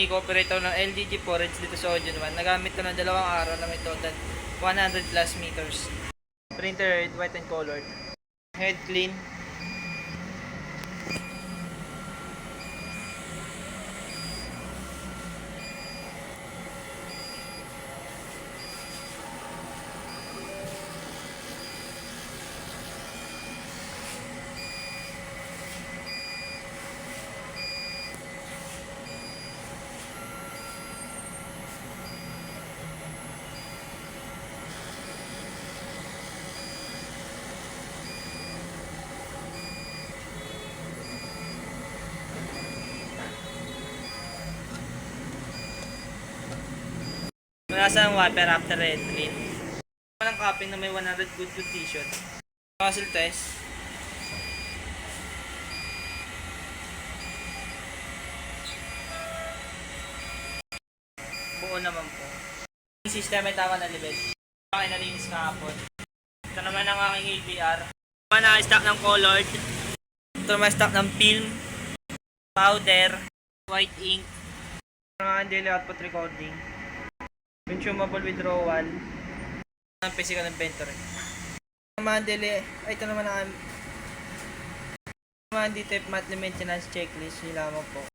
Cooperate ako ng LDG forage dito sa Audio 1. Nagamit ko ng 2 araw na may total 100 plus meters. Printer white and colored. Head clean. Nasa ang wiper after head clean. Walang cupping na may 100 good condition. Nozzle test. Buo naman po. Yung system ay tama na level. Okay, nalinis kahapon. Ito naman ang aking APR. Ito naman stock ng colored. Ito naman stock ng film, powder, white ink. Ito naman ang daily output recording. Consumable withdrawal. Ang physical inventory. Ito naman daily, ito naman ang detailed monthly maintenance checklist. Yun lamang po.